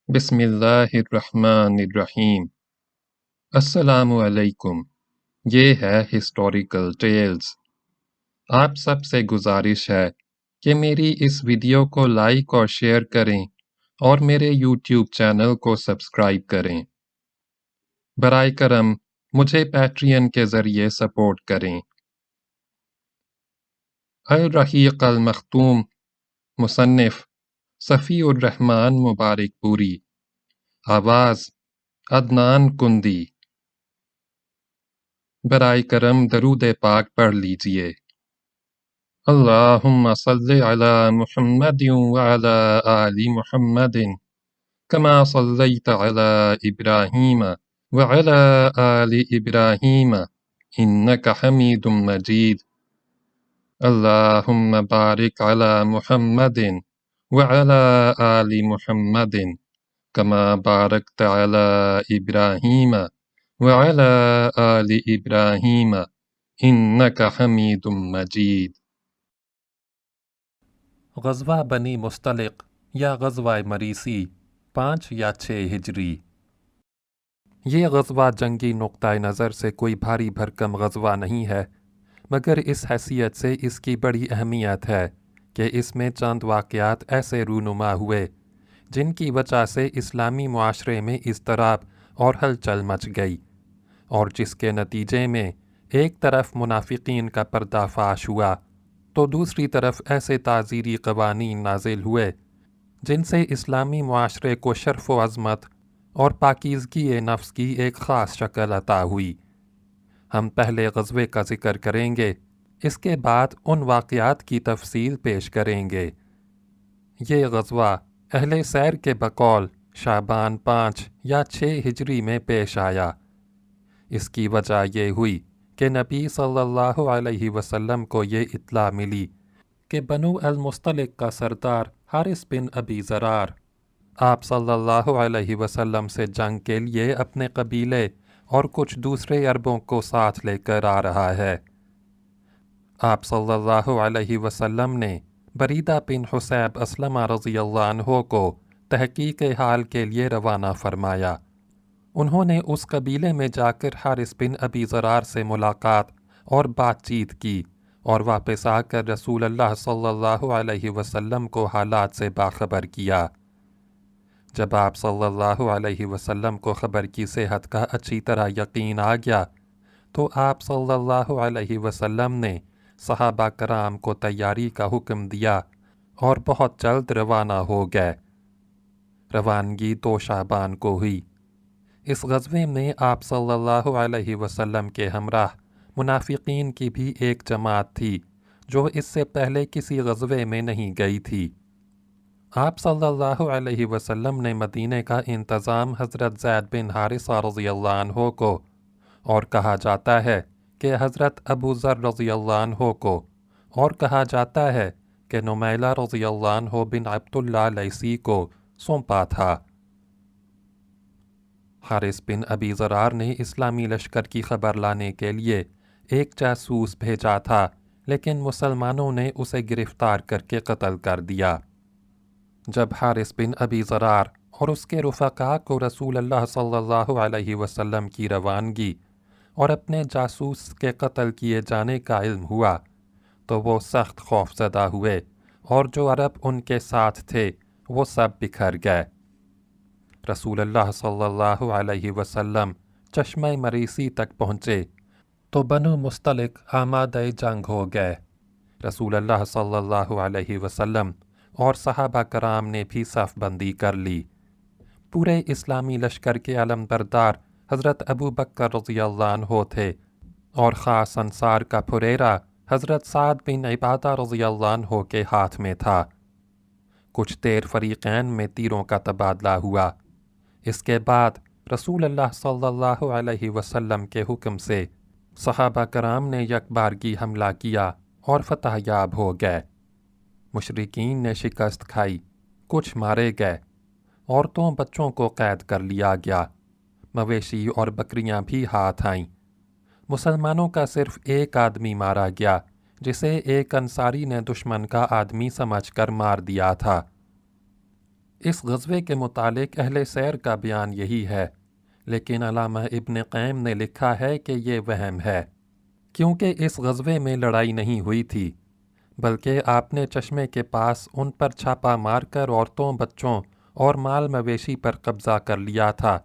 بسم اللہ الرحمن الرحیم۔ السلام علیکم۔ یہ ہے ہسٹوریکل ٹیلز۔ آپ سب سے گزارش ہے کہ میری اس ویڈیو کو لائک اور شیئر کریں اور میرے یوٹیوب چینل کو سبسکرائب کریں۔ برائے کرم مجھے پیٹرین کے ذریعے سپورٹ کریں۔ الرحیق المختوم، مصنف صفی الرحمن مبارک پوری، آواز عدنان کندی۔ برائے کرم درود پاک پڑھ لیجئے۔ اللہم صلی علی محمد وعلی آل محمد کما صلیت علی ابراہیم وعلی آل ابراہیم انک حمید مجید۔ اللہم بارک علی محمد وعلی آل محمد کما بارکت علی ابراہیم وعلی آل ابراہیم انک حمید مجید۔ غزوہ بنی مستلق یا غزوہ مریسی 5 یا 6 ہجری۔ یہ غزوہ جنگی نقطہ نظر سے کوئی بھاری بھرکم غزوہ نہیں ہے، مگر اس حیثیت سے اس کی بڑی اہمیت ہے کہ اس میں چند واقعات ایسے رونما ہوئے جن کی وجہ سے اسلامی معاشرے میں اضطراب اور ہلچل مچ گئی، اور جس کے نتیجے میں ایک طرف منافقین کا پردہ فاش ہوا تو دوسری طرف ایسے تعزیری قوانین نازل ہوئے جن سے اسلامی معاشرے کو شرف و عظمت اور پاکیزگی نفس کی ایک خاص شکل عطا ہوئی۔ ہم پہلے غزوے کا ذکر کریں گے، اس کے بعد ان واقعات کی تفصیل پیش کریں گے۔ یہ غزوہ اہل سیر کے بقول شعبان 5 یا 6 ہجری میں پیش آیا۔ اس کی وجہ یہ ہوئی کہ نبی صلی اللہ علیہ وسلم کو یہ اطلاع ملی کہ بنو المستلق کا سردار حارث بن ابی ضرار آپ صلی اللہ علیہ وسلم سے جنگ کے لیے اپنے قبیلے اور کچھ دوسرے عربوں کو ساتھ لے کر آ رہا ہے۔ آپ صلی اللہ علیہ وسلم نے بریدہ بن حصیب اسلمہ رضی اللہ عنہ کو تحقیق حال کے لیے روانہ فرمایا۔ انہوں نے اس قبیلے میں جا کر حارث بن ابی ضرار سے ملاقات اور بات چیت کی، اور واپس آ کر رسول اللہ صلی اللہ علیہ وسلم کو حالات سے باخبر کیا۔ جب آپ صلی اللہ علیہ وسلم کو خبر کی صحت کا اچھی طرح یقین آ گیا تو آپ صلی اللہ علیہ وسلم نے صحابہ کرام کو تیاری کا حکم دیا اور بہت جلد روانہ ہو گئے۔ روانگی 2 شعبان کو ہوئی۔ اس غزوے میں آپ صلی اللہ علیہ وسلم کے ہمراہ منافقین کی بھی ایک جماعت تھی جو اس سے پہلے کسی غزوے میں نہیں گئی تھی۔ آپ صلی اللہ علیہ وسلم نے مدینے کا انتظام حضرت زید بن حارثہ رضی اللہ عنہ کو، اور کہا جاتا ہے کہ حضرت ابو ذر رضی اللہ عنہ کو، اور کہا جاتا ہے کہ نمیلہ رضی اللہ عنہ بن عبداللہ لیثی کو سونپا تھا۔ حارث بن ابی ضرار نے اسلامی لشکر کی خبر لانے کے لیے ایک جاسوس بھیجا تھا، لیکن مسلمانوں نے اسے گرفتار کر کے قتل کر دیا۔ جب حارث بن ابی ضرار اور اس کے رفقاء کو رسول اللہ صلی اللہ علیہ وسلم کی روانگی اور اپنے جاسوس کے قتل کیے جانے کا علم ہوا تو وہ سخت خوف زدہ ہوئے، اور جو عرب ان کے ساتھ تھے وہ سب بکھر گئے۔ رسول اللہ صلی اللہ علیہ وسلم چشمہ مریسی تک پہنچے تو بنو مستلق آمادہ جنگ ہو گئے۔ رسول اللہ صلی اللہ علیہ وسلم اور صحابہ کرام نے بھی صف بندی کر لی۔ پورے اسلامی لشکر کے علم بردار حضرت ابو بکر رضی اللہ عنہ تھے، اور خاص انصار کا پھریرا حضرت سعد بن عبادہ رضی اللہ عنہ کے ہاتھ میں تھا۔ کچھ دیر فریقین میں تیروں کا تبادلہ ہوا۔ اس کے بعد رسول اللہ صلی اللہ علیہ وسلم کے حکم سے صحابہ کرام نے یک بارگی حملہ کیا اور فتح یاب ہو گئے۔ مشرکین نے شکست کھائی، کچھ مارے گئے، عورتوں بچوں کو قید کر لیا گیا، مویشی اور بکریاں بھی ہاتھ آئیں۔ مسلمانوں کا صرف ایک آدمی مارا گیا جسے ایک انصاری نے دشمن کا آدمی سمجھ کر مار دیا تھا۔ اس غزوے کے متعلق اہل سیر کا بیان یہی ہے، لیکن علامہ ابن قیم نے لکھا ہے کہ یہ وہم ہے، کیونکہ اس غزوے میں لڑائی نہیں ہوئی تھی، بلکہ آپ نے چشمے کے پاس ان پر چھاپا مار کر عورتوں، بچوں اور مال مویشی پر قبضہ کر لیا تھا،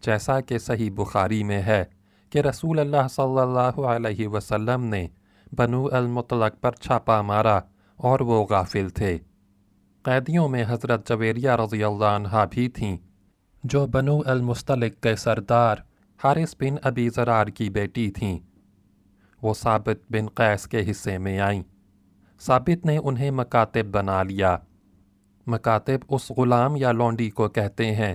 جیسا کہ صحیح بخاری میں ہے کہ رسول اللہ صلی اللہ علیہ وسلم نے بنو المطلق پر چھاپا مارا اور وہ غافل تھے۔ قیدیوں میں حضرت جویریہ رضی اللہ عنہا بھی تھیں، جو بنو المستلق کے سردار حارث بن ابی زرار کی بیٹی تھیں۔ وہ ثابت بن قیس کے حصے میں آئیں۔ ثابت نے انہیں مکاتب بنا لیا۔ مکاتب اس غلام یا لونڈی کو کہتے ہیں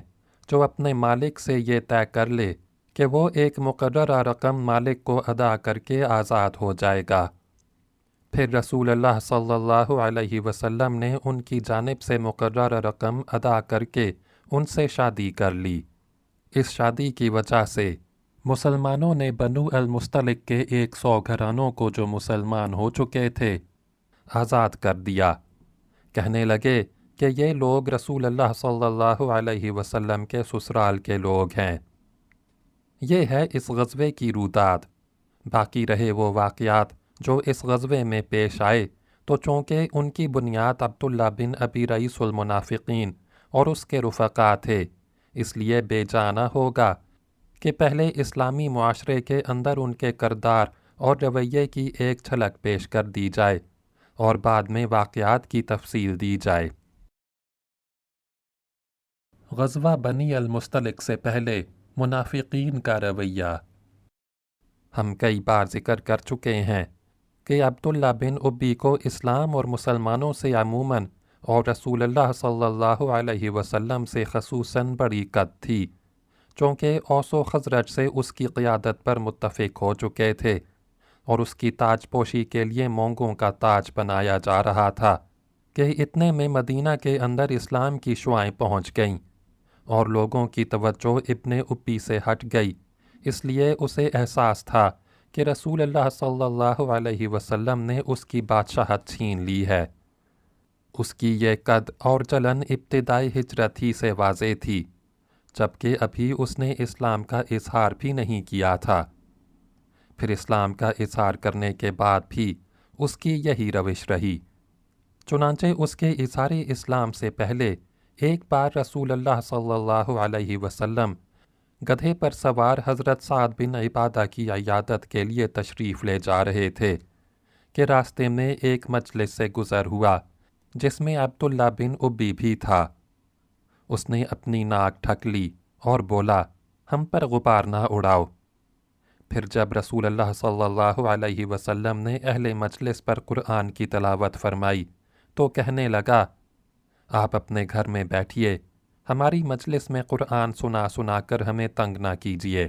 جو اپنے مالک سے یہ طے کر لے کہ وہ ایک مقررہ رقم مالک کو ادا کر کے آزاد ہو جائے گا۔ پھر رسول اللہ صلی اللہ علیہ وسلم نے ان کی جانب سے مقررہ رقم ادا کر کے ان سے شادی کر لی۔ اس شادی کی وجہ سے مسلمانوں نے بنو المستلق کے 100 گھرانوں کو جو مسلمان ہو چکے تھے آزاد کر دیا۔ کہنے لگے کہ یہ لوگ رسول اللہ صلی اللہ علیہ وسلم کے سسرال کے لوگ ہیں۔ یہ ہے اس غزوے کی رویداد۔ باقی رہے وہ واقعات جو اس غزوے میں پیش آئے، تو چونکہ ان کی بنیاد عبداللہ بن ابی رئیس المنافقین اور اس کے رفقا تھے، اس لیے بے جانا ہوگا کہ پہلے اسلامی معاشرے کے اندر ان کے کردار اور رویے کی ایک جھلک پیش کر دی جائے اور بعد میں واقعات کی تفصیل دی جائے۔ غزوہ بنی المستلق سے پہلے منافقین کا رویہ۔ ہم کئی بار ذکر کر چکے ہیں کہ عبداللہ بن ابی کو اسلام اور مسلمانوں سے عموماً اور رسول اللہ صلی اللہ علیہ وسلم سے خصوصاً بڑی قد تھی، چونکہ اوس و خزرج سے اس کی قیادت پر متفق ہو چکے تھے اور اس کی تاج پوشی کے لیے مونگوں کا تاج بنایا جا رہا تھا کہ اتنے میں مدینہ کے اندر اسلام کی شعائیں پہنچ گئیں اور لوگوں کی توجہ ابن ابی سے ہٹ گئی، اس لیے اسے احساس تھا کہ رسول اللہ صلی اللہ علیہ وسلم نے اس کی بادشاہت چھین لی ہے۔ اس کی یہ قد اور جلن ابتدائی ہجرت ہی سے واضح تھی، جبکہ ابھی اس نے اسلام کا اظہار بھی نہیں کیا تھا۔ پھر اسلام کا اظہار کرنے کے بعد بھی اس کی یہی روش رہی۔ چنانچہ اس کے اظہار اسلام سے پہلے ایک بار رسول اللہ صلی اللہ علیہ وسلم گدھے پر سوار حضرت سعد بن عبادہ کی عیادت کے لیے تشریف لے جا رہے تھے کہ راستے میں ایک مجلس سے گزر ہوا جس میں عبداللہ بن ابی بھی تھا۔ اس نے اپنی ناک ڈھک لی اور بولا، ہم پر غبار نہ اڑاؤ۔ پھر جب رسول اللہ صلی اللہ علیہ وسلم نے اہل مجلس پر قرآن کی تلاوت فرمائی تو کہنے لگا، آپ اپنے گھر میں بیٹھیے، ہماری مجلس میں قرآن سنا سنا کر ہمیں تنگ نہ کیجیے۔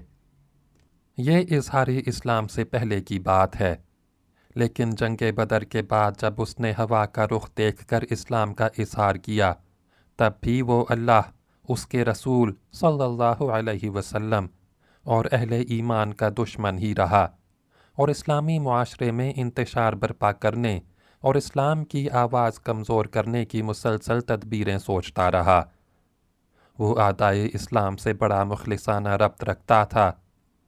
یہ اظہار اسلام سے پہلے کی بات ہے، لیکن جنگ بدر کے بعد جب اس نے ہوا کا رخ دیکھ کر اسلام کا اظہار کیا، تب بھی وہ اللہ، اس کے رسول صلی اللہ علیہ وسلم اور اہل ایمان کا دشمن ہی رہا اور اسلامی معاشرے میں انتشار برپا کرنے اور اسلام کی آواز کمزور کرنے کی مسلسل تدبیریں سوچتا رہا۔ وہ اعدائے اسلام سے بڑا مخلصانہ ربط رکھتا تھا،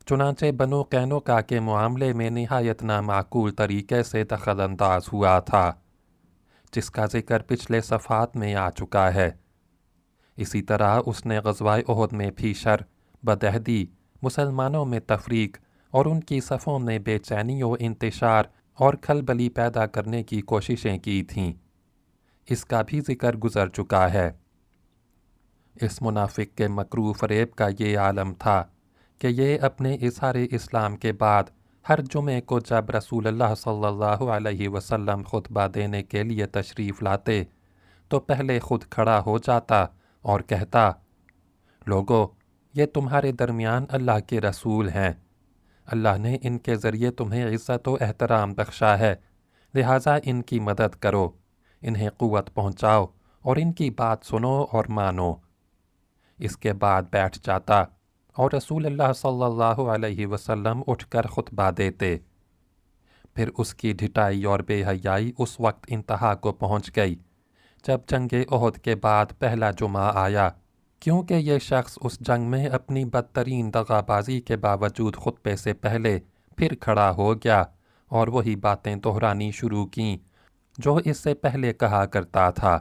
چنانچہ بنو قینوقاع کے معاملے میں نہایت نامعقول طریقے سے دخل انداز ہوا تھا، جس کا ذکر پچھلے صفحات میں آ چکا ہے۔ اسی طرح اس نے غزوہ احد میں بھی شر، بدعہدی، مسلمانوں میں تفریق اور ان کی صفوں میں بے چینی و انتشار اور کھلبلی پیدا کرنے کی کوششیں کی تھیں۔ اس کا بھی ذکر گزر چکا ہے۔ اس منافق کے مکروہ فریب کا یہ عالم تھا کہ یہ اپنے اظہار اسلام کے بعد ہر جمعے کو جب رسول اللہ صلی اللہ علیہ وسلم خطبہ دینے کے لیے تشریف لاتے تو پہلے خود کھڑا ہو جاتا اور کہتا، لوگو، یہ تمہارے درمیان اللہ کے رسول ہیں، اللہ نے ان کے ذریعے تمہیں عزت و احترام بخشا ہے، لہٰذا ان کی مدد کرو، انہیں قوت پہنچاؤ اور ان کی بات سنو اور مانو۔ اس کے بعد بیٹھ جاتا اور رسول اللہ صلی اللہ علیہ وسلم اٹھ کر خطبہ دیتے۔ پھر اس کی ڈھٹائی اور بے حیائی اس وقت انتہا کو پہنچ گئی جب جنگ احد کے بعد پہلا جمعہ آیا، کیونکہ یہ شخص اس جنگ میں اپنی بدترین دغا بازی کے باوجود خطبے سے پہلے پھر کھڑا ہو گیا اور وہی باتیں دہرانی شروع کیں جو اس سے پہلے کہا کرتا تھا۔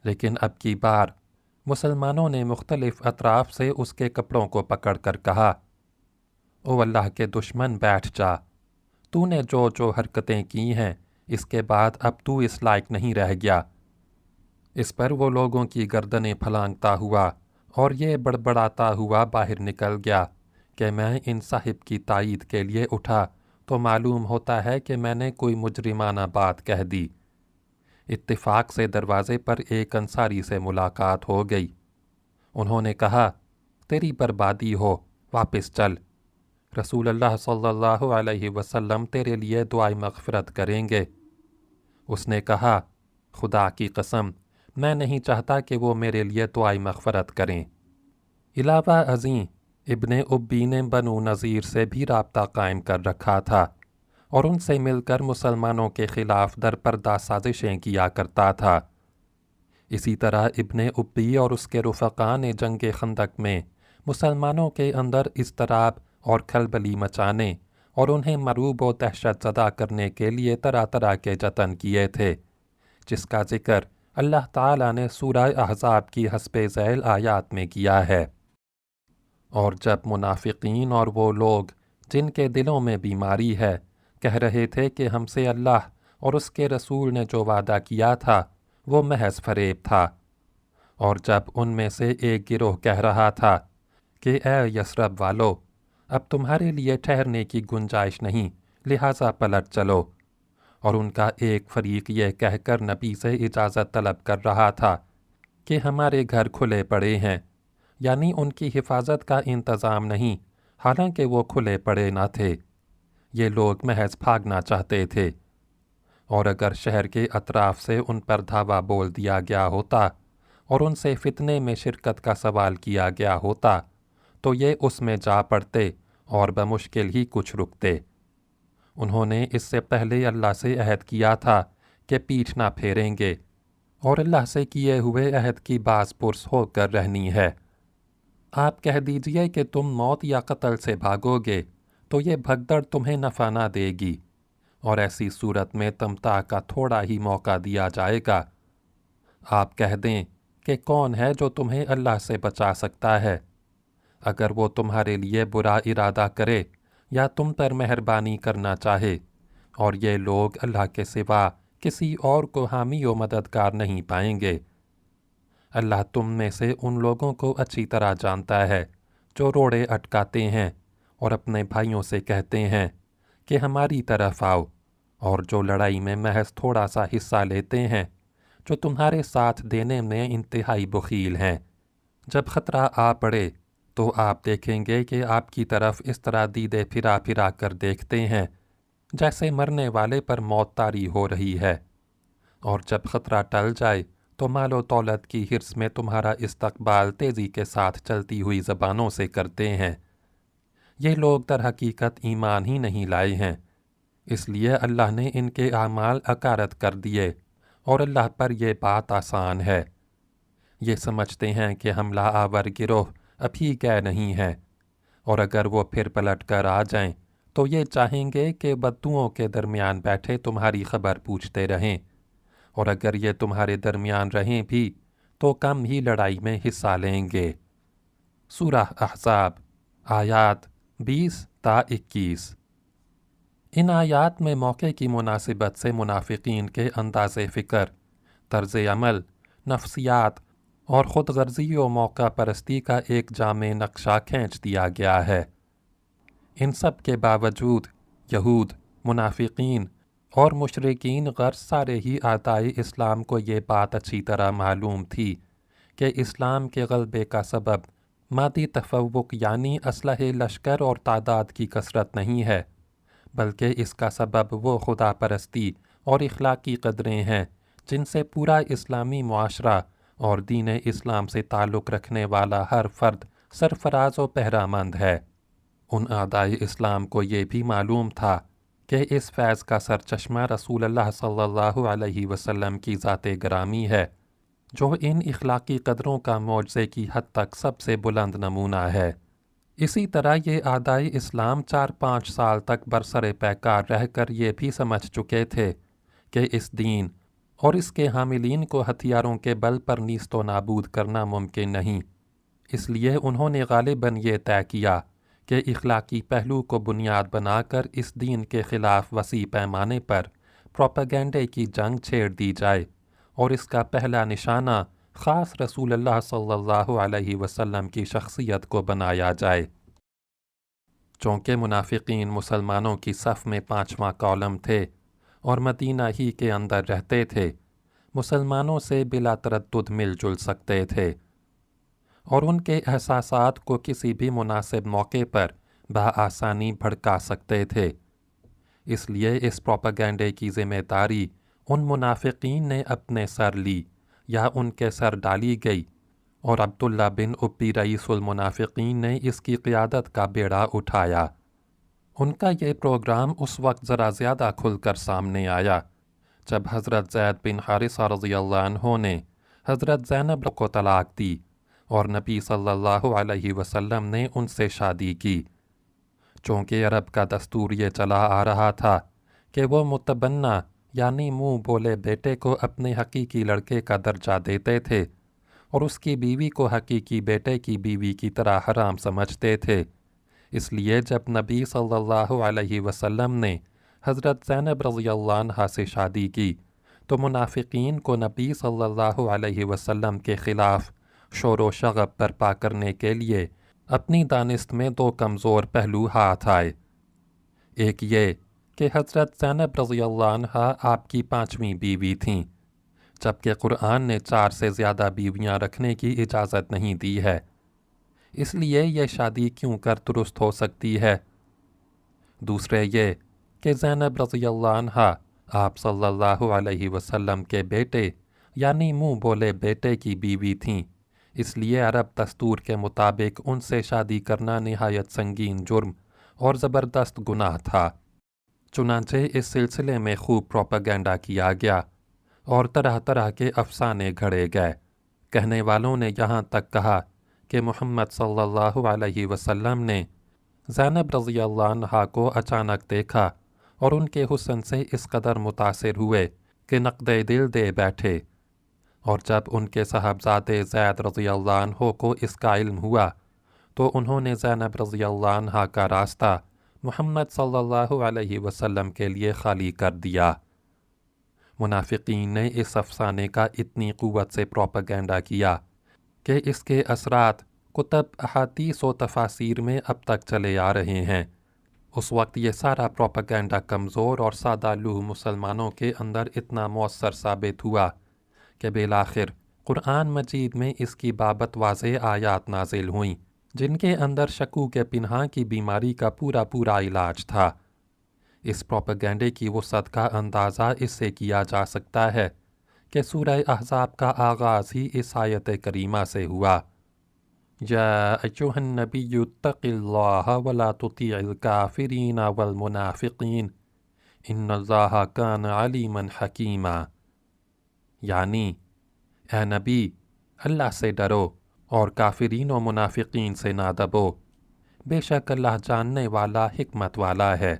لیکن اب کی بار مسلمانوں نے مختلف اطراف سے اس کے کپڑوں کو پکڑ کر کہا، او اللہ کے دشمن بیٹھ جا، تو نے جو جو حرکتیں کی ہیں اس کے بعد اب تو اس لائق نہیں رہ گیا۔ اس پر وہ لوگوں کی گردنیں پھلانگتا ہوا اور یہ بڑبڑاتا ہوا باہر نکل گیا کہ میں ان صاحب کی تائید کے لیے اٹھا تو معلوم ہوتا ہے کہ میں نے کوئی مجرمانہ بات کہہ دی۔ اتفاق سے دروازے پر ایک انصاری سے ملاقات ہو گئی۔ انہوں نے کہا، تیری بربادی ہو، واپس چل، رسول اللہ صلی اللہ علیہ وسلم تیرے لیے دعائے مغفرت کریں گے۔ اس نے کہا، خدا کی قسم میں نہیں چاہتا کہ وہ میرے لیے دعائے مغفرت کریں۔ علاوہ ازیں ابن ابی نے بنو نذیر سے بھی رابطہ قائم کر رکھا تھا اور ان سے مل کر مسلمانوں کے خلاف درپردہ سازشیں کیا کرتا تھا۔ اسی طرح ابن ابی اور اس کے رفقا نے جنگ خندق میں مسلمانوں کے اندر اضطراب اور کھلبلی مچانے اور انہیں مرعوب و دہشت زدہ کرنے کے لیے طرح طرح کے جتن کیے تھے، جس کا ذکر اللہ تعالیٰ نے سورہ احزاب کی حسب ذیل آیات میں کیا ہے۔ اور جب منافقین اور وہ لوگ جن کے دلوں میں بیماری ہے کہہ رہے تھے کہ ہم سے اللہ اور اس کے رسول نے جو وعدہ کیا تھا وہ محض فریب تھا، اور جب ان میں سے ایک گروہ کہہ رہا تھا کہ اے یثرب والو، اب تمہارے لیے ٹھہرنے کی گنجائش نہیں، لہٰذا پلٹ چلو، اور ان کا ایک فریق یہ کہہ کر نبی سے اجازت طلب کر رہا تھا کہ ہمارے گھر کھلے پڑے ہیں، یعنی ان کی حفاظت کا انتظام نہیں، حالانکہ وہ کھلے پڑے نہ تھے، یہ لوگ محض بھاگنا چاہتے تھے، اور اگر شہر کے اطراف سے ان پر دھاوا بول دیا گیا ہوتا اور ان سے فتنے میں شرکت کا سوال کیا گیا ہوتا تو یہ اس میں جا پڑتے اور بمشکل ہی کچھ رکتے۔ انہوں نے اس سے پہلے اللہ سے عہد کیا تھا کہ پیٹھ نہ پھیریں گے، اور اللہ سے کیے ہوئے عہد کی باز پرس ہو کر رہنی ہے۔ آپ کہہ دیجئے کہ تم موت یا قتل سے بھاگو گے تو یہ بھگدڑ تمہیں نفع نہ دے گی، اور ایسی صورت میں تمتاع کا تھوڑا ہی موقع دیا جائے گا۔ آپ کہہ دیں کہ کون ہے جو تمہیں اللہ سے بچا سکتا ہے؟ اگر وہ تمہارے لیے برا ارادہ کرے یا تم پر مہربانی کرنا چاہے، اور یہ لوگ اللہ کے سوا کسی اور کو حامی و مددگار نہیں پائیں گے۔ اللہ تم میں سے ان لوگوں کو اچھی طرح جانتا ہے جو روڑے اٹکاتے ہیں اور اپنے بھائیوں سے کہتے ہیں کہ ہماری طرف آؤ، اور جو لڑائی میں محض تھوڑا سا حصہ لیتے ہیں، جو تمہارے ساتھ دینے میں انتہائی بخیل ہیں۔ جب خطرہ آ پڑے تو آپ دیکھیں گے کہ آپ کی طرف اس طرح دیدے پھرا پھرا کر دیکھتے ہیں جیسے مرنے والے پر موت طاری ہو رہی ہے، اور جب خطرہ ٹل جائے تو مال و دولت کی حرص میں تمہارا استقبال تیزی کے ساتھ چلتی ہوئی زبانوں سے کرتے ہیں۔ یہ لوگ در حقیقت ایمان ہی نہیں لائے ہیں، اس لیے اللہ نے ان کے اعمال اکارت کر دیے، اور اللہ پر یہ بات آسان ہے۔ یہ سمجھتے ہیں کہ حملہ آور گروہ ابھی گئے نہیں ہیں، اور اگر وہ پھر پلٹ کر آ جائیں تو یہ چاہیں گے کہ بدوؤں کے درمیان بیٹھے تمہاری خبر پوچھتے رہیں، اور اگر یہ تمہارے درمیان رہیں بھی تو کم ہی لڑائی میں حصہ لیں گے۔ سورہ احزاب آیات 20 تا 21۔ ان آیات میں موقع کی مناسبت سے منافقین کے انداز فکر، طرز عمل، نفسیات اور خود غرضی و موقع پرستی کا ایک جامع نقشہ کھینچ دیا گیا ہے۔ ان سب کے باوجود یہود، منافقین اور مشرکین غرض سارے ہی اعدائے اسلام کو یہ بات اچھی طرح معلوم تھی کہ اسلام کے غلبے کا سبب مادی تفوق یعنی اسلحے لشکر اور تعداد کی کثرت نہیں ہے، بلکہ اس کا سبب وہ خدا پرستی اور اخلاقی قدریں ہیں جن سے پورا اسلامی معاشرہ اور دین اسلام سے تعلق رکھنے والا ہر فرد سرفراز و پہرہ مند ہے۔ ان اعدائے اسلام کو یہ بھی معلوم تھا کہ اس فیض کا سرچشمہ رسول اللہ صلی اللہ علیہ وسلم کی ذات گرامی ہے، جو ان اخلاقی قدروں کا معجزے کی حد تک سب سے بلند نمونہ ہے۔ اسی طرح یہ اعدائے اسلام 4-5 سال تک برسر پیکار رہ کر یہ بھی سمجھ چکے تھے کہ اس دین اور اس کے حاملین کو ہتھیاروں کے بل پر نیست و نابود کرنا ممکن نہیں۔ اس لیے انہوں نے غالباً یہ طے کیا کہ اخلاقی پہلو کو بنیاد بنا کر اس دین کے خلاف وسیع پیمانے پر پروپیگنڈے کی جنگ چھیڑ دی جائے، اور اس کا پہلا نشانہ خاص رسول اللہ صلی اللہ علیہ وسلم کی شخصیت کو بنایا جائے۔ چونکہ منافقین مسلمانوں کی صف میں 5واں کالم تھے اور مدینہ ہی کے اندر رہتے تھے، مسلمانوں سے بلا تردد مل جل سکتے تھے اور ان کے احساسات کو کسی بھی مناسب موقع پر بآسانی بھڑکا سکتے تھے۔ اس لیے اس پروپیگنڈے کی ذمہ داری ان منافقین نے اپنے سر لی یا ان کے سر ڈالی گئی، اور عبداللہ بن ابی رئیس المنافقین نے اس کی قیادت کا بیڑا اٹھایا۔ ان کا یہ پروگرام اس وقت ذرا زیادہ کھل کر سامنے آیا جب حضرت زید بن حارثہ رضی اللہ عنہ نے حضرت زینب کو طلاق دی اور نبی صلی اللہ علیہ وسلم نے ان سے شادی کی۔ چونکہ عرب کا دستور یہ چلا آ رہا تھا کہ وہ متبنہ یعنی منہ بولے بیٹے کو اپنے حقیقی لڑکے کا درجہ دیتے تھے اور اس کی بیوی کو حقیقی بیٹے کی بیوی کی طرح حرام سمجھتے تھے۔ اس لیے جب نبی صلی اللہ علیہ وسلم نے حضرت زینب رضی اللہ عنہا سے شادی کی تو منافقین کو نبی صلی اللہ علیہ وسلم کے خلاف شور و شغب برپا کرنے کے لیے اپنی دانست میں 2 کمزور پہلو ہاتھ آئے۔ ایک یہ کہ حضرت زینب رضی اللہ عنہا آپ کی 5ویں بیوی تھیں، جبکہ قرآن نے 4 سے زیادہ بیویاں رکھنے کی اجازت نہیں دی ہے، اس لیے یہ شادی کیوں کر درست ہو سکتی ہے۔ دوسرے یہ کہ زینب رضی اللہ عنہا آپ صلی اللہ علیہ وسلم کے بیٹے یعنی منہ بولے بیٹے کی بیوی تھیں، اس لیے عرب دستور کے مطابق ان سے شادی کرنا نہایت سنگین جرم اور زبردست گناہ تھا۔ چنانچہ اس سلسلے میں خوب پروپیگنڈا کیا گیا اور طرح طرح کے افسانے گھڑے گئے۔ کہنے والوں نے یہاں تک کہا کہ محمد صلی اللہ علیہ وسلم نے زینب رضی اللہ عنہا کو اچانک دیکھا اور ان کے حسن سے اس قدر متاثر ہوئے کہ نقد دل دے بیٹھے، اور جب ان کے صاحبزادے زید رضی اللہ عنہ کو اس کا علم ہوا تو انہوں نے زینب رضی اللہ عنہا کا راستہ محمد صلی اللہ علیہ وسلم کے لیے خالی کر دیا۔ منافقین نے اس افسانے کا اتنی قوت سے پروپیگنڈا کیا کہ اس کے اثرات کتب احادیث و تفاسیر میں اب تک چلے آ رہے ہیں۔ اس وقت یہ سارا پروپیگنڈا کمزور اور سادہ لوح مسلمانوں کے اندر اتنا مؤثر ثابت ہوا کہ بالآخر قرآن مجید میں اس کی بابت واضح آیات نازل ہوئیں، جن کے اندر شکوک پنہاں کی بیماری کا پورا علاج تھا۔ اس پروپیگنڈے کی وسعت کا اندازہ اس سے کیا جا سکتا ہے کہ سورہ احزاب کا آغاز ہی اس آیت کریمہ سے ہوا، یا ایھا النبی اتق اللہ ولا تطیع الکافرین والمنافقین ان اللہ کان علیما حکیما، یعنی اے نبی اللہ سے ڈرو اور کافرین و منافقین سے نہ دبو، بے شک اللہ جاننے والا حکمت والا ہے۔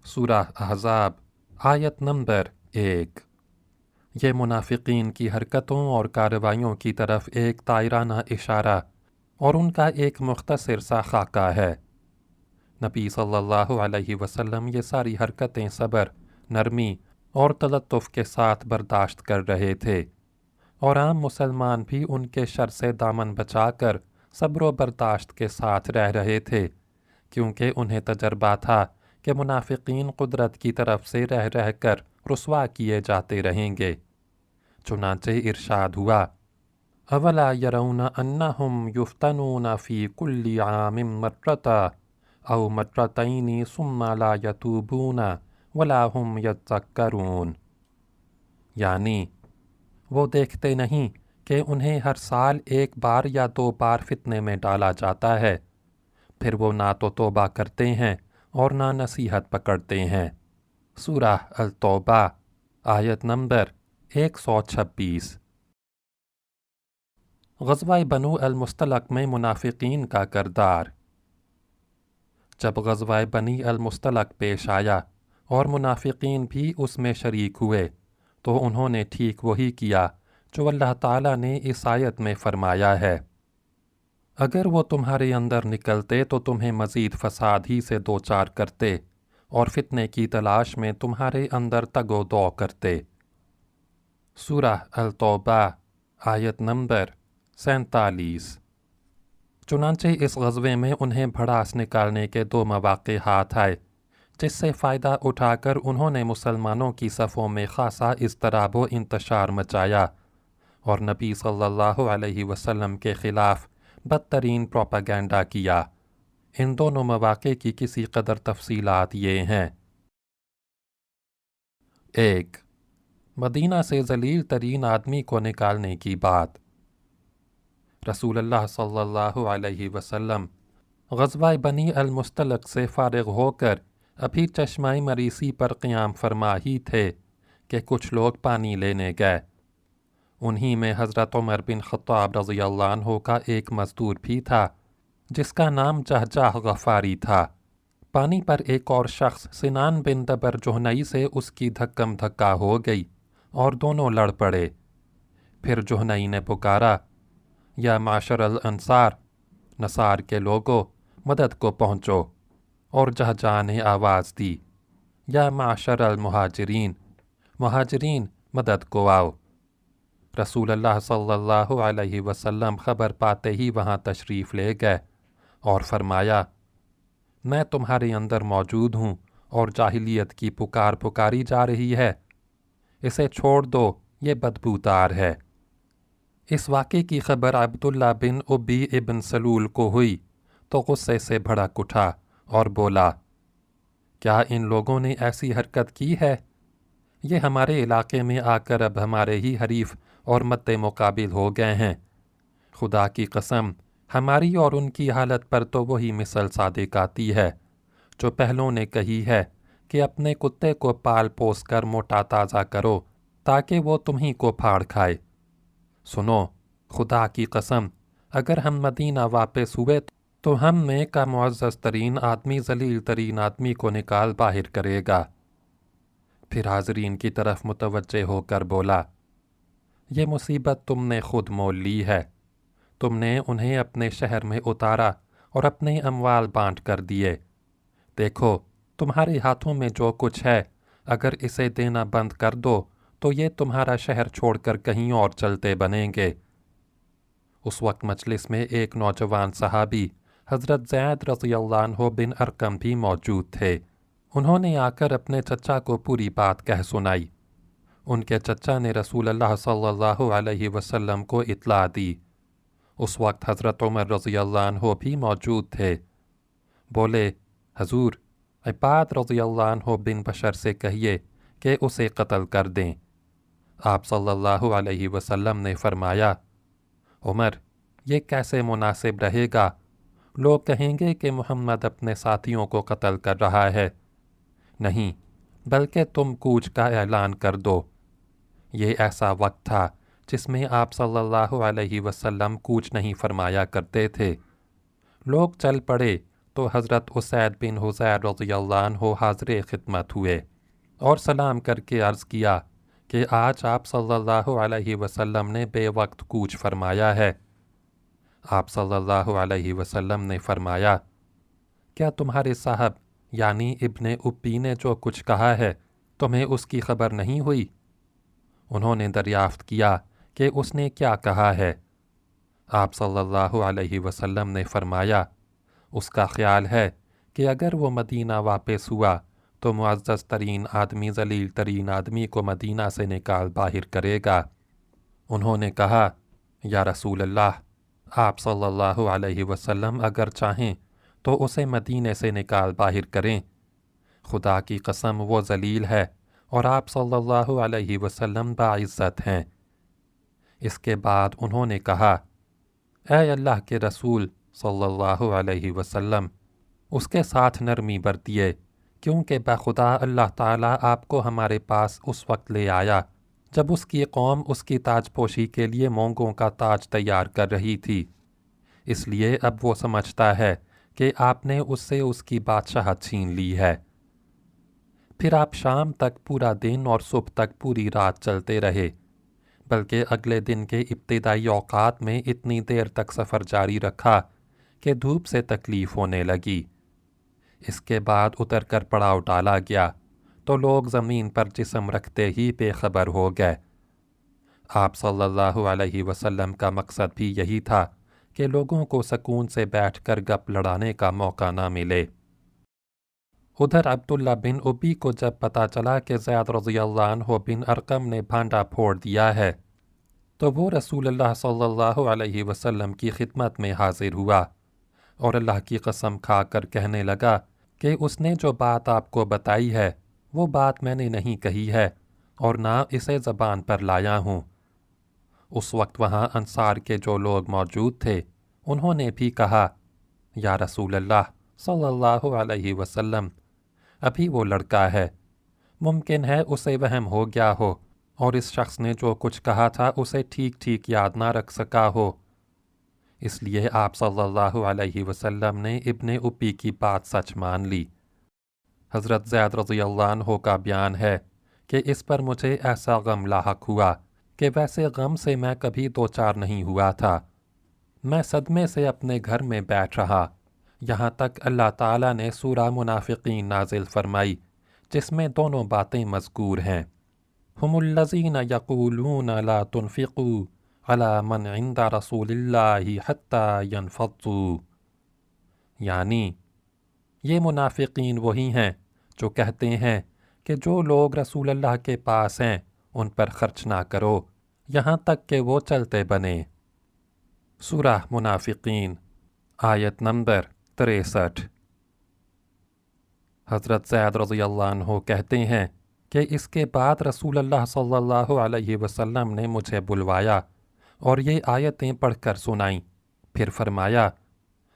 سورہ احزاب آیت نمبر 1۔ یہ منافقین کی حرکتوں اور کارروائیوں کی طرف ایک طائرانہ اشارہ اور ان کا ایک مختصر سا خاکہ ہے۔ نبی صلی اللہ علیہ وسلم یہ ساری حرکتیں صبر، نرمی اور تلطف کے ساتھ برداشت کر رہے تھے، اور عام مسلمان بھی ان کے شر سے دامن بچا کر صبر و برداشت کے ساتھ رہ رہے تھے، کیونکہ انہیں تجربہ تھا کہ منافقین قدرت کی طرف سے رہ رہ کر رسوا کیے جاتے رہیں گے۔ چنانچہ ارشاد ہوا، اولا یرون انہم یفتنون فی کل عام مرۃ او مرتین ثم لا یتوبون ولا هم یذکرون، یعنی وہ دیکھتے نہیں کہ انہیں ہر سال 1 بار یا 2 بار فتنے میں ڈالا جاتا ہے، پھر وہ نہ تو توبہ کرتے ہیں اور نہ نصیحت پکڑتے ہیں۔ سورہ التوبہ آیت نمبر 126۔ غزوہ بنو المصطلق میں منافقین کا کردار۔ جب غزوہ بنی المصطلق پیش آیا اور منافقین بھی اس میں شریک ہوئے تو انہوں نے ٹھیک وہی کیا جو اللہ تعالیٰ نے اس آیت میں فرمایا ہے۔ اگر وہ تمہارے اندر نکلتے تو تمہیں مزید فساد ہی سے دوچار کرتے اور فتنے کی تلاش میں تمہارے اندر تگ و دو کرتے۔ سورہ التوبہ آیت نمبر 47۔ چنانچہ اس غزوے میں انہیں بھڑاس نکالنے کے 2 مواقع ہاتھ آئے، جس سے فائدہ اٹھا کر انہوں نے مسلمانوں کی صفوں میں خاصا اضطراب و انتشار مچایا اور نبی صلی اللہ علیہ وسلم کے خلاف بدترین پروپیگنڈا کیا۔ ان دونوں مواقع کی کسی قدر تفصیلات یہ ہیں۔ 1۔ مدینہ سے ذلیل ترین آدمی کو نکالنے کی بات۔ رسول اللہ صلی اللہ علیہ وسلم غزوہ بنی المصطلق سے فارغ ہو کر ابھی چشمہ مریسی پر قیام فرما ہی تھے کہ کچھ لوگ پانی لینے گئے۔ انہی میں حضرت عمر بن خطاب رضی اللہ عنہ کا ایک مزدور بھی تھا جس کا نام جہجہ غفاری تھا۔ پانی پر ایک اور شخص سنان بن دبر جہنئی سے اس کی دھکم دھکا ہو گئی اور دونوں لڑ پڑے۔ پھر جہنئی نے پکارا، یا معاشر الانصار، نصار کے لوگوں، مدد کو پہنچو، اور جہجہ نے آواز دی، یا معاشر المہاجرین، مہاجرین مدد کو آؤ۔ رسول اللہ صلی اللہ علیہ وسلم خبر پاتے ہی وہاں تشریف لے گئے اور فرمایا، میں تمہارے اندر موجود ہوں اور جاہلیت کی پکار پکاری جا رہی ہے، اسے چھوڑ دو، یہ بدبودار ہے۔ اس واقعے کی خبر عبداللہ بن ابی ابن سلول کو ہوئی تو غصے سے بھڑک اٹھا اور بولا، کیا ان لوگوں نے ایسی حرکت کی ہے؟ یہ ہمارے علاقے میں آ کر اب ہمارے ہی حریف اور مد مقابل ہو گئے ہیں۔ خدا کی قسم، ہماری اور ان کی حالت پر تو وہی مثل صادق آتی ہے جو پہلوں نے کہی ہے کہ اپنے کتے کو پال پوس کر موٹا تازہ کرو تاکہ وہ تمہیں کو پھاڑ کھائے۔ سنو، خدا کی قسم، اگر ہم مدینہ واپس ہوئے تو ہم میں کا معزز ترین آدمی ذلیل ترین آدمی کو نکال باہر کرے گا۔ پھر حاضرین کی طرف متوجہ ہو کر بولا، یہ مصیبت تم نے خود مول لی ہے۔ تم نے انہیں اپنے شہر میں اتارا اور اپنے اموال بانٹ کر دیے۔ دیکھو، تمہارے ہاتھوں میں جو کچھ ہے، اگر اسے دینا بند کر دو تو یہ تمہارا شہر چھوڑ کر کہیں اور چلتے بنیں گے۔ اس وقت مجلس میں ایک نوجوان صحابی حضرت زید رضی اللہ عنہ بن ارقم بھی موجود تھے۔ انہوں نے آ کر اپنے چچا کو پوری بات کہہ سنائی۔ ان کے چچا نے رسول اللہ صلی اللہ علیہ وسلم کو اطلاع دی۔ اس وقت حضرت عمر رضی اللہ عنہ بھی موجود تھے۔ بولے، حضور، عباد رضی اللہ عنہ بن بشر سے کہیے کہ اسے قتل کر دیں۔ آپ صلی اللہ علیہ وسلم نے فرمایا، عمر، یہ کیسے مناسب رہے گا؟ لوگ کہیں گے کہ محمد اپنے ساتھیوں کو قتل کر رہا ہے۔ نہیں، بلکہ تم کوچ کا اعلان کر دو۔ یہ ایسا وقت تھا جس میں آپ صلی اللہ علیہ وسلم کوچ نہیں فرمایا کرتے تھے۔ لوگ چل پڑے تو حضرت اسید بن حضیر رضی اللہ عنہ حاضر خدمت ہوئے اور سلام کر کے عرض کیا کہ آج آپ صلی اللہ علیہ وسلم نے بے وقت کوچ فرمایا ہے۔ آپ صلی اللہ علیہ وسلم نے فرمایا، کیا تمہارے صاحب یعنی ابن ابی نے جو کچھ کہا ہے تمہیں اس کی خبر نہیں ہوئی؟ انہوں نے دریافت کیا کہ اس نے کیا کہا ہے۔ آپ صلی اللہ علیہ وسلم نے فرمایا، اس کا خیال ہے کہ اگر وہ مدینہ واپس ہوا تو معزز ترین آدمی ذلیل ترین آدمی کو مدینہ سے نکال باہر کرے گا۔ انہوں نے کہا، یا رسول اللہ، آپ صلی اللہ علیہ وسلم اگر چاہیں تو اسے مدینے سے نکال باہر کریں۔ خدا کی قسم وہ ذلیل ہے اور آپ صلی اللہ علیہ وسلم باعزت ہیں۔ اس کے بعد انہوں نے کہا، اے اللہ کے رسول صلی اللہ علیہ وسلم، اس کے ساتھ نرمی برتیے، کیونکہ بخدا اللہ تعالیٰ آپ کو ہمارے پاس اس وقت لے آیا جب اس کی قوم اس کی تاج پوشی کے لیے مونگوں کا تاج تیار کر رہی تھی۔ اس لیے اب وہ سمجھتا ہے کہ آپ نے اس سے اس کی بادشاہت چھین لی ہے۔ پھر آپ شام تک پورا دن اور صبح تک پوری رات چلتے رہے، بلکہ اگلے دن کے ابتدائی اوقات میں اتنی دیر تک سفر جاری رکھا کہ دھوپ سے تکلیف ہونے لگی۔ اس کے بعد اتر کر پڑاؤ ڈالا گیا تو لوگ زمین پر جسم رکھتے ہی بے خبر ہو گئے۔ آپ صلی اللہ علیہ وسلم کا مقصد بھی یہی تھا کہ لوگوں کو سکون سے بیٹھ کر گپ لڑانے کا موقع نہ ملے۔ ادھر عبداللہ بن ابی کو جب پتہ چلا کہ زید رضی اللہ عنہ بن ارقم نے بھانڈا پھوڑ دیا ہے تو وہ رسول اللہ صلی اللہ علیہ وسلم کی خدمت میں حاضر ہوا اور اللہ کی قسم کھا کر کہنے لگا کہ اس نے جو بات آپ کو بتائی ہے وہ بات میں نے نہیں کہی ہے اور نہ اسے زبان پر لایا ہوں۔ اس وقت وہاں انصار کے جو لوگ موجود تھے انہوں نے بھی کہا، یا رسول اللہ صلی اللہ علیہ وسلم، ابھی وہ لڑکا ہے، ممکن ہے اسے وہم ہو گیا ہو اور اس شخص نے جو کچھ کہا تھا اسے ٹھیک ٹھیک یاد نہ رکھ سکا ہو۔ اس لیے آپ صلی اللہ علیہ وسلم نے ابن ابی کی بات سچ مان لی۔ حضرت زید رضی اللہ عنہ کا بیان ہے کہ اس پر مجھے ایسا غم لاحق ہوا کہ ویسے غم سے میں کبھی دوچار نہیں ہوا تھا۔ میں صدمے سے اپنے گھر میں بیٹھ رہا یہاں تک اللہ تعالیٰ نے سورہ منافقین نازل فرمائی جس میں دونوں باتیں مذکور ہیں۔ ہم الذین یقولون لا تنفقوا علی من عند رسول اللہ حتی ینفضوا، یعنی یہ منافقین وہی ہیں جو کہتے ہیں کہ جو لوگ رسول اللہ کے پاس ہیں ان پر خرچ نہ کرو یہاں تک کہ وہ چلتے بنے۔ سورہ منافقین آیت نمبر 63۔ حضرت زید رضی اللہ عنہ کہتے ہیں کہ اس کے بعد رسول اللہ صلی اللہ علیہ وسلم نے مجھے بلوایا اور یہ آیتیں پڑھ کر سنائیں، پھر فرمایا،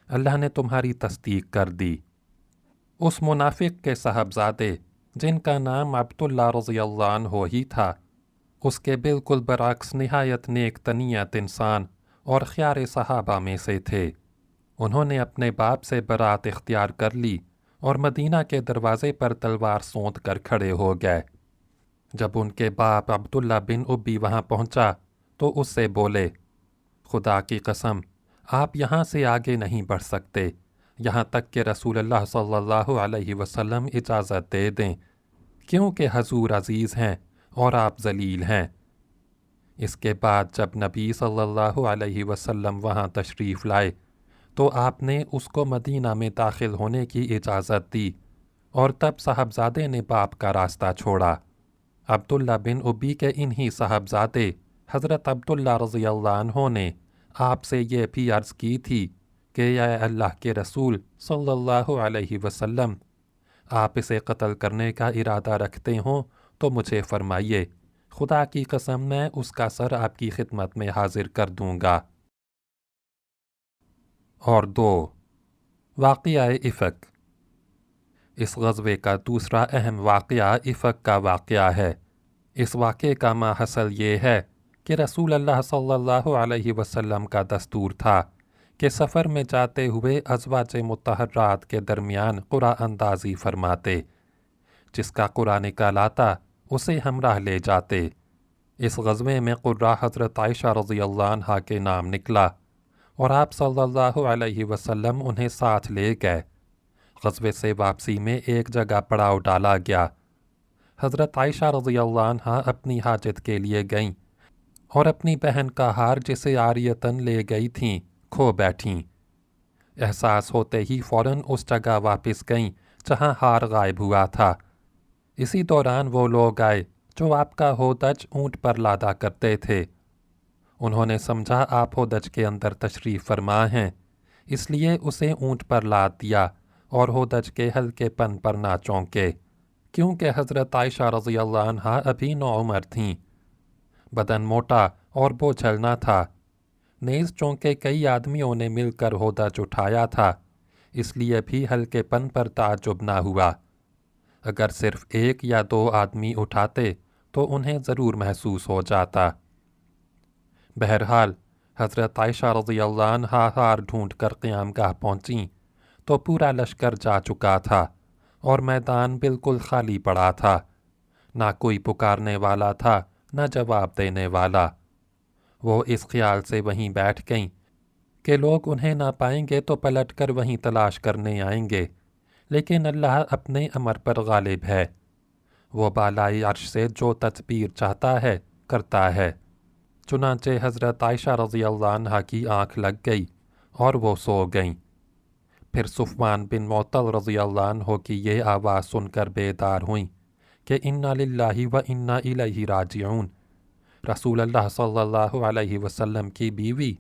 اللہ نے تمہاری تصدیق کر دی۔ اس منافق کے صاحبزادے جن کا نام عبداللہ رضی اللہ عنہ ہی تھا، اس کے بالکل برعکس نہایت نیک تنیت انسان اور خیار صحابہ میں سے تھے۔ انہوں نے اپنے باپ سے برات اختیار کر لی اور مدینہ کے دروازے پر تلوار سونت کر کھڑے ہو گئے۔ جب ان کے باپ عبداللہ بن ابی وہاں پہنچا تو اس سے بولے، خدا کی قسم آپ یہاں سے آگے نہیں بڑھ سکتے یہاں تک کہ رسول اللہ صلی اللہ علیہ وسلم اجازت دے دیں، کیونکہ حضور عزیز ہیں اور آپ ذلیل ہیں۔ اس کے بعد جب نبی صلی اللہ علیہ وسلم وہاں تشریف لائے تو آپ نے اس کو مدینہ میں داخل ہونے کی اجازت دی اور تب صاحبزادے نے باپ کا راستہ چھوڑا۔ عبداللہ بن ابی کے انہی صاحبزادے حضرت عبداللہ رضی اللہ عنہ نے آپ سے یہ بھی عرض کی تھی کہ اے اللہ کے رسول صلی اللہ علیہ وسلم، آپ اسے قتل کرنے کا ارادہ رکھتے ہوں تو مجھے فرمائیے، خدا کی قسم میں اس کا سر آپ کی خدمت میں حاضر کر دوں گا۔ اور 2 واقعہ افک۔ اس غزوے کا دوسرا اہم واقعہ افک کا واقعہ ہے۔ اس واقعے کا ماحصل یہ ہے کہ رسول اللہ صلی اللہ علیہ وسلم کا دستور تھا کہ سفر میں جاتے ہوئے ازواج مطہرات کے درمیان قرعہ اندازی فرماتے، جس کا قرعہ نکال آتا اسے ہمراہ لے جاتے۔ اس غزوے میں قرعہ حضرت عائشہ رضی اللہ عنہا کے نام نکلا اور آپ صلی اللہ علیہ وسلم انہیں ساتھ لے گئے۔ غزوے سے واپسی میں ایک جگہ پڑاؤ ڈالا گیا۔ حضرت عائشہ رضی اللہ عنہا اپنی حاجت کے لیے گئیں اور اپنی بہن کا ہار جسے عاریتاً لے گئی تھیں کھو بیٹھیں۔ احساس ہوتے ہی فوراً اس جگہ واپس گئیں جہاں ہار غائب ہوا تھا۔ اسی دوران وہ لوگ آئے جو آپ کا ہودج اونٹ پر لادا کرتے تھے۔ انہوں نے سمجھا آپ ہودج کے اندر تشریف فرما ہیں، اس لیے اسے اونٹ پر لاد دیا اور ہودج کے ہلکے پن پر نہ چونکے، کیونکہ حضرت عائشہ رضی اللہ عنہا ابھی نوعمر تھیں۔ بدن موٹا اور بوجھل نہ تھا، نیز چونکہ کئی آدمیوں نے مل کر ہودج اٹھایا تھا، اس لیے بھی ہلکے پن پر تعجب نہ ہوا۔ اگر صرف 1 یا 2 آدمی اٹھاتے تو انہیں ضرور محسوس ہو جاتا۔ بہرحال حضرت عائشہ رضی اللہ عنہا ہار ڈھونڈ کر قیام گاہ پہنچیں تو پورا لشکر جا چکا تھا اور میدان بالکل خالی پڑا تھا، نہ کوئی پکارنے والا تھا نہ جواب دینے والا۔ وہ اس خیال سے وہیں بیٹھ گئیں کہ لوگ انہیں نہ پائیں گے تو پلٹ کر وہیں تلاش کرنے آئیں گے، لیکن اللہ اپنے امر پر غالب ہے، وہ بالائے عرش سے جو تدبیر چاہتا ہے کرتا ہے۔ چنانچہ حضرت عائشہ رضی اللہ عنہا کی آنکھ لگ گئی اور وہ سو گئیں۔ پھر صفوان بن معطل رضی اللہ عنہ کی یہ آواز سن کر بیدار ہوئیں کہ انا للہ و انا الیہ راجعون، رسول اللہ صلی اللہ علیہ وسلم کی بیوی۔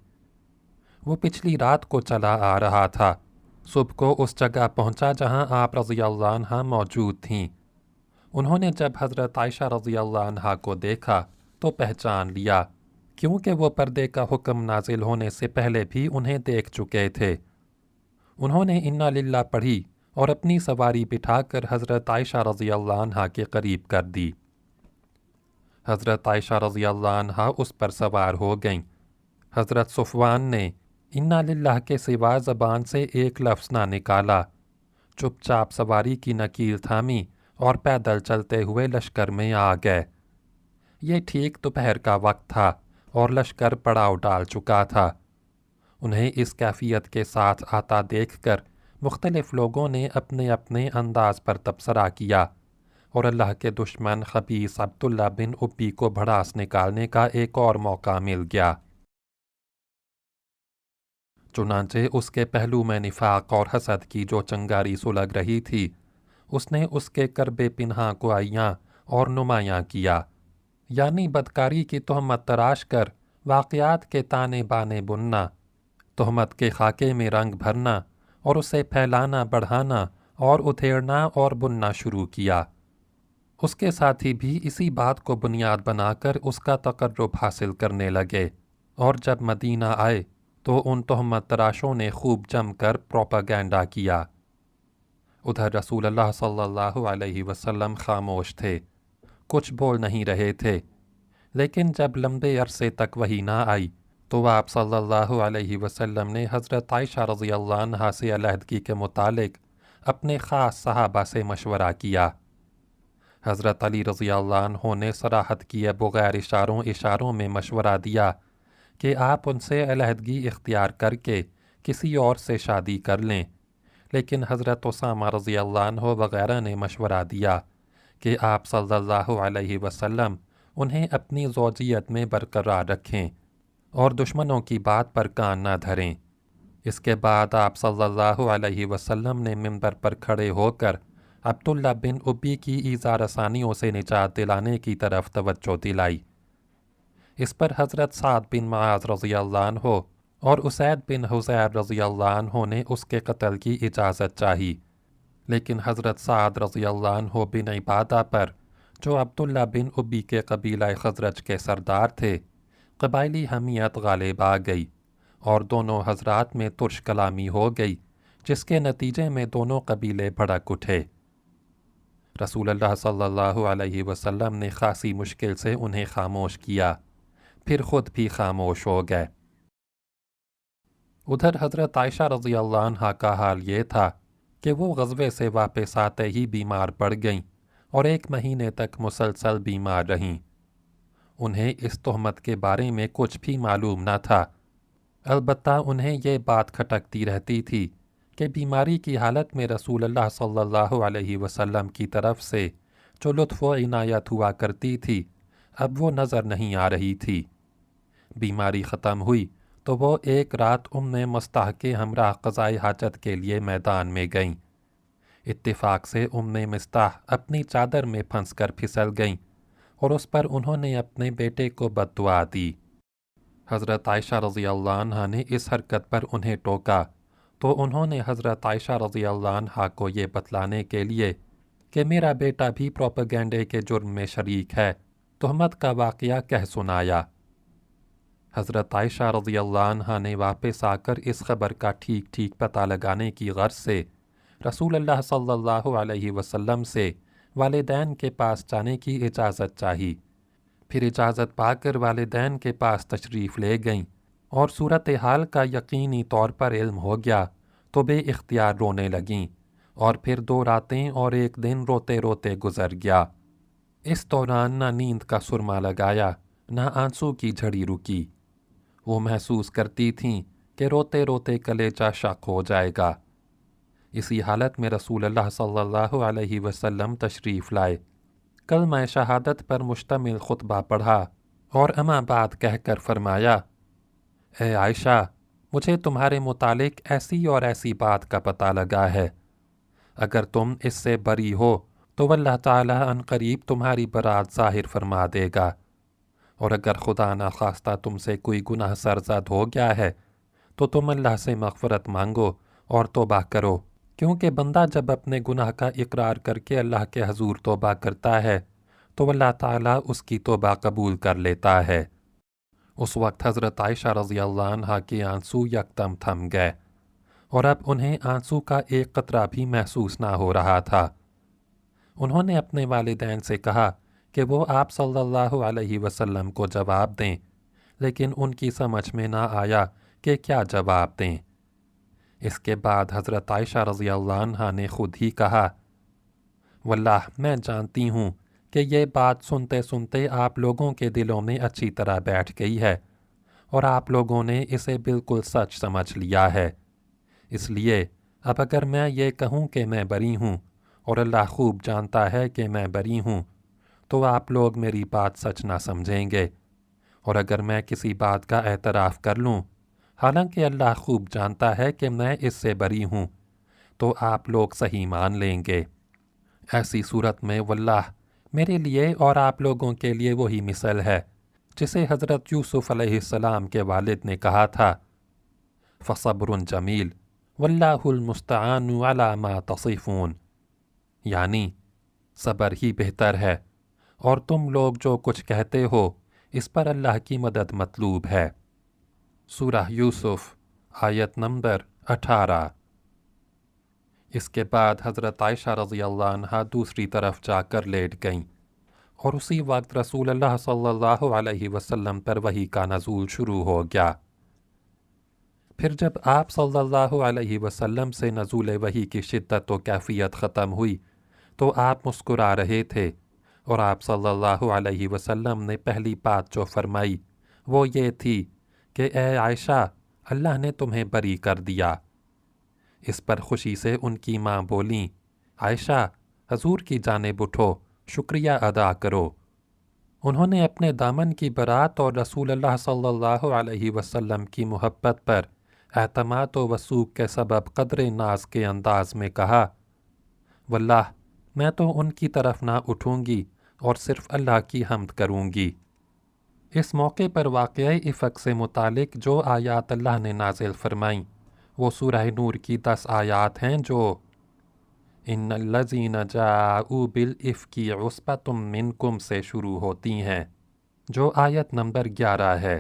وہ پچھلی رات کو چلا آ رہا تھا، صبح کو اس جگہ پہنچا جہاں آپ رضی اللہ عنہ موجود تھیں۔ انہوں نے جب حضرت عائشہ رضی اللہ عنہ کو دیکھا تو پہچان لیا، کیونکہ وہ پردے کا حکم نازل ہونے سے پہلے بھی انہیں دیکھ چکے تھے۔ انہوں نے انا للہ پڑھی اور اپنی سواری بٹھا کر حضرت عائشہ رضی اللہ عنہ کے قریب کر دی۔ حضرت عائشہ رضی اللہ عنہ اس پر سوار ہو گئیں۔ حضرت صفوان نے انا للہ کے سوا زبان سے ایک لفظ نہ نکالا، چپ چاپ سواری کی نکیل تھامی اور پیدل چلتے ہوئے لشکر میں آ گئے۔ یہ ٹھیک دوپہر کا وقت تھا اور لشکر پڑاؤ ڈال چکا تھا۔ انہیں اس کیفیت کے ساتھ آتا دیکھ کر مختلف لوگوں نے اپنے اپنے انداز پر تبصرہ کیا اور اللہ کے دشمن خبیث عبداللہ بن ابی کو بھڑاس نکالنے کا ایک اور موقع مل گیا۔ چنانچہ اس کے پہلو میں نفاق اور حسد کی جو چنگاری سلگ رہی تھی، اس نے اس کے کرب پنہاں کو عیاں اور نمایاں کیا، یعنی بدکاری کی تہمت تراش کر واقعات کے تانے بانے بننا، تہمت کے خاکے میں رنگ بھرنا اور اسے پھیلانا بڑھانا اور ادھیڑنا اور بننا شروع کیا۔ اس کے ساتھی بھی اسی بات کو بنیاد بنا کر اس کا تقرب حاصل کرنے لگے، اور جب مدینہ آئے تو ان تہمت تراشوں نے خوب جم کر پروپیگنڈا کیا۔ ادھر رسول اللہ صلی اللہ علیہ وسلم خاموش تھے، کچھ بول نہیں رہے تھے، لیکن جب لمبے عرصے تک وحی نہ آئی تو آپ صلی اللہ علیہ وسلم نے حضرت عائشہ رضی اللہ عنہا سے علیحدگی کے متعلق اپنے خاص صحابہ سے مشورہ کیا۔ حضرت علی رضی اللہ عنہ نے صراحت کیے بغیر اشاروں میں مشورہ دیا کہ آپ ان سے علیحدگی اختیار کر کے کسی اور سے شادی کر لیں، لیکن حضرت اسامہ رضی اللہ عنہ وغیرہ نے مشورہ دیا کہ آپ صلی اللہ علیہ وسلم انہیں اپنی زوجیت میں برقرار رکھیں اور دشمنوں کی بات پر کان نہ دھریں۔ اس کے بعد آپ صلی اللہ علیہ وسلم نے منبر پر کھڑے ہو کر عبداللہ بن ابی کی ایذا رسانیوں سے نجات دلانے کی طرف توجہ دلائی۔ اس پر حضرت سعد بن معاذ رضی اللہ عنہ اور اسید بن حضیر رضی اللہ عنہ نے اس کے قتل کی اجازت چاہی، لیکن حضرت سعد رضی اللہ عنہ بن عبادہ پر، جو عبداللہ بن ابی کے قبیلہ خزرج کے سردار تھے، قبائلی حمیت غالب آ گئی اور دونوں حضرات میں ترش کلامی ہو گئی، جس کے نتیجے میں دونوں قبیلے بھڑک اٹھے۔ رسول اللہ صلی اللہ علیہ وسلم نے خاصی مشکل سے انہیں خاموش کیا، پھر خود بھی خاموش ہو گئے۔ ادھر حضرت عائشہ رضی اللہ عنہا کا حال یہ تھا کہ وہ غزوے سے واپس آتے ہی بیمار پڑ گئیں اور 1 مہینے تک مسلسل بیمار رہیں۔ انہیں اس تہمت کے بارے میں کچھ بھی معلوم نہ تھا، البتہ انہیں یہ بات کھٹکتی رہتی تھی کہ بیماری کی حالت میں رسول اللہ صلی اللہ علیہ وسلم کی طرف سے جو لطف و عنایت ہوا کرتی تھی اب وہ نظر نہیں آ رہی تھی۔ بیماری ختم ہوئی تو وہ ایک رات ام مستح کے ہمراہ قضائے حاجت کے لیے میدان میں گئیں۔ اتفاق سے ام مستح اپنی چادر میں پھنس کر پھسل گئیں اور اس پر انہوں نے اپنے بیٹے کو بد دعا دی۔ حضرت عائشہ رضی اللہ عنہا نے اس حرکت پر انہیں ٹوکا تو انہوں نے حضرت عائشہ رضی اللہ عنہا کو یہ بتلانے کے لیے کہ میرا بیٹا بھی پروپیگنڈے کے جرم میں شریک ہے، تہمت کا واقعہ کہہ سنایا۔ حضرت عائشہ رضی اللہ عنہا نے واپس آ کر اس خبر کا ٹھیک ٹھیک پتہ لگانے کی غرض سے رسول اللہ صلی اللہ علیہ وسلم سے والدین کے پاس جانے کی اجازت چاہی۔ پھر اجازت پا کر والدین کے پاس تشریف لے گئیں اور صورتحال کا یقینی طور پر علم ہو گیا تو بے اختیار رونے لگیں، اور پھر 2 راتیں اور 1 دن روتے روتے گزر گیا۔ اس دوران نہ نیند کا سرما لگایا، نہ آنسو کی جھڑی رکی۔ وہ محسوس کرتی تھیں کہ روتے روتے کلیجہ شق ہو جائے گا۔ اسی حالت میں رسول اللہ صلی اللہ علیہ وسلم تشریف لائے، کلمہ شہادت پر مشتمل خطبہ پڑھا اور اما بعد کہہ کر فرمایا: اے عائشہ، مجھے تمہارے متعلق ایسی اور ایسی بات کا پتہ لگا ہے۔ اگر تم اس سے بری ہو تو واللہ تعالی عن قریب تمہاری برات ظاہر فرما دے گا، اور اگر خدا نخواستہ تم سے کوئی گناہ سرزد ہو گیا ہے تو تم اللہ سے مغفرت مانگو اور توبہ کرو، کیونکہ بندہ جب اپنے گناہ کا اقرار کر کے اللہ کے حضور توبہ کرتا ہے تو اللہ تعالیٰ اس کی توبہ قبول کر لیتا ہے۔ اس وقت حضرت عائشہ رضی اللہ عنہا کے آنسو یکدم تھم گئے، اور اب انہیں آنسو کا ایک قطرہ بھی محسوس نہ ہو رہا تھا۔ انہوں نے اپنے والدین سے کہا کہ وہ آپ صلی اللہ علیہ وسلم کو جواب دیں، لیکن ان کی سمجھ میں نہ آیا کہ کیا جواب دیں۔ اس کے بعد حضرت عائشہ رضی اللہ عنہا نے خود ہی کہا: واللہ میں جانتی ہوں کہ یہ بات سنتے سنتے آپ لوگوں کے دلوں میں اچھی طرح بیٹھ گئی ہے، اور آپ لوگوں نے اسے بالکل سچ سمجھ لیا ہے۔ اس لیے اب اگر میں یہ کہوں کہ میں بری ہوں، اور اللہ خوب جانتا ہے کہ میں بری ہوں، تو آپ لوگ میری بات سچ نہ سمجھیں گے، اور اگر میں کسی بات کا اعتراف کر لوں، حالانکہ اللہ خوب جانتا ہے کہ میں اس سے بری ہوں، تو آپ لوگ صحیح مان لیں گے۔ ایسی صورت میں واللہ میرے لیے اور آپ لوگوں کے لیے وہی مثل ہے جسے حضرت یوسف علیہ السلام کے والد نے کہا تھا: فصبر جمیل واللہ المستعان علی ما تصفون، یعنی صبر ہی بہتر ہے، اور تم لوگ جو کچھ کہتے ہو اس پر اللہ کی مدد مطلوب ہے۔ سورہ یوسف آیت نمبر 18۔ اس کے بعد حضرت عائشہ رضی اللہ عنہا دوسری طرف جا کر لیٹ گئیں، اور اسی وقت رسول اللہ صلی اللہ علیہ وسلم پر وحی کا نزول شروع ہو گیا۔ پھر جب آپ صلی اللہ علیہ وسلم سے نزول وحی کی شدت و کیفیت ختم ہوئی تو آپ مسکرا رہے تھے، اور آپ صلی اللہ علیہ وسلم نے پہلی بات جو فرمائی وہ یہ تھی کہ اے عائشہ، اللہ نے تمہیں بری کر دیا۔ اس پر خوشی سے ان کی ماں بولیں: عائشہ، حضور کی جانب اٹھو، شکریہ ادا کرو۔ انہوں نے اپنے دامن کی برات اور رسول اللہ صلی اللہ علیہ وسلم کی محبت پر اعتماد و وثوق کے سبب قدر ناز کے انداز میں کہا: واللہ میں تو ان کی طرف نہ اٹھوں گی اور صرف اللہ کی حمد کروں گی۔ اس موقع پر واقعہ افق سے متعلق جو آیات اللہ نے نازل فرمائیں وہ سورہ نور کی 10 آیات ہیں جو ان الذین جاءوا بالافک عصبۃ منکم سے شروع ہوتی ہیں، جو آیت نمبر 11 ہے۔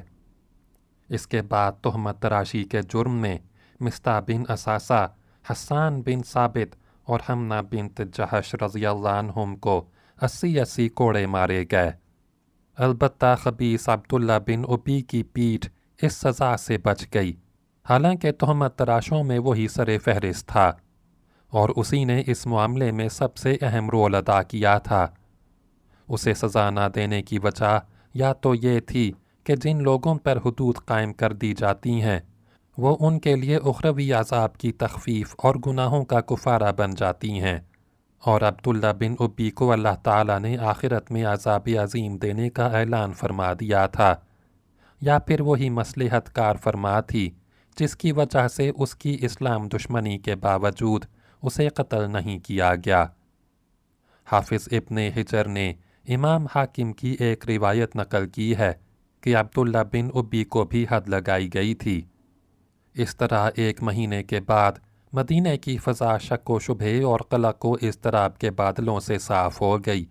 اس کے بعد تہمت تراشی کے جرم میں مصطح بن اثاثہ، حسان بن ثابت اور حمنہ بنت جہش رضی اللہ عنہم کو 80 کوڑے مارے گئے۔ البتہ خبیث عبداللہ بن ابی کی پیٹھ اس سزا سے بچ گئی، حالانکہ تہمت تراشوں میں وہی سر فہرست تھا، اور اسی نے اس معاملے میں سب سے اہم رول ادا کیا تھا۔ اسے سزا نہ دینے کی وجہ یا تو یہ تھی کہ جن لوگوں پر حدود قائم کر دی جاتی ہیں وہ ان کے لیے اخروی عذاب کی تخفیف اور گناہوں کا کفارہ بن جاتی ہیں، اور عبداللہ بن ابی کو اللہ تعالیٰ نے آخرت میں عذاب عظیم دینے کا اعلان فرما دیا تھا، یا پھر وہی مصلحت کار فرما تھی جس کی وجہ سے اس کی اسلام دشمنی کے باوجود اسے قتل نہیں کیا گیا۔ حافظ ابن حجر نے امام حاکم کی ایک روایت نقل کی ہے کہ عبداللہ بن ابی کو بھی حد لگائی گئی تھی۔ اس طرح 1 مہینے کے بعد مدینہ کی فضا شک و شبہے اور قلق و اضطراب کے بادلوں سے صاف ہو گئی،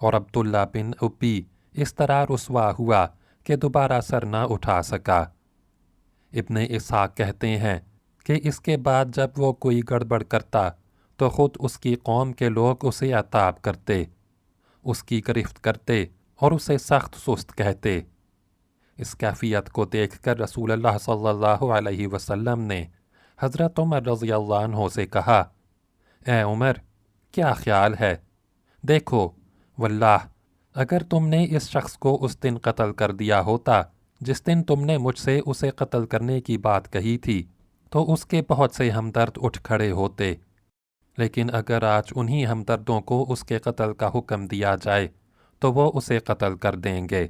اور عبداللہ بن ابی اس طرح رسوا ہوا کہ دوبارہ سر نہ اٹھا سکا۔ ابن اسحاق کہتے ہیں کہ اس کے بعد جب وہ کوئی گڑبڑ کرتا تو خود اس کی قوم کے لوگ اسے عتاب کرتے، اس کی گرفت کرتے اور اسے سخت سست کہتے۔ اس کیفیت کو دیکھ کر رسول اللہ صلی اللہ علیہ وسلم نے حضرت عمر رضی اللہ عنہ سے کہا، اے عمر، کیا خیال ہے؟ دیکھو، واللہ اگر تم نے اس شخص کو اس دن قتل کر دیا ہوتا جس دن تم نے مجھ سے اسے قتل کرنے کی بات کہی تھی تو اس کے بہت سے ہمدرد اٹھ کھڑے ہوتے، لیکن اگر آج انہی ہمدردوں کو اس کے قتل کا حکم دیا جائے تو وہ اسے قتل کر دیں گے۔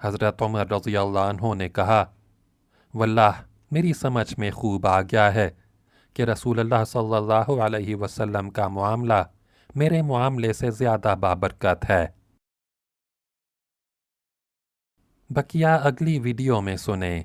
حضرت عمر رضی اللہ عنہ نے کہا، واللہ میری سمجھ میں خوب آ گیا ہے کہ رسول اللہ صلی اللہ علیہ وسلم کا معاملہ میرے معاملے سے زیادہ بابرکت ہے۔ بقیہ اگلی ویڈیو میں سنیں۔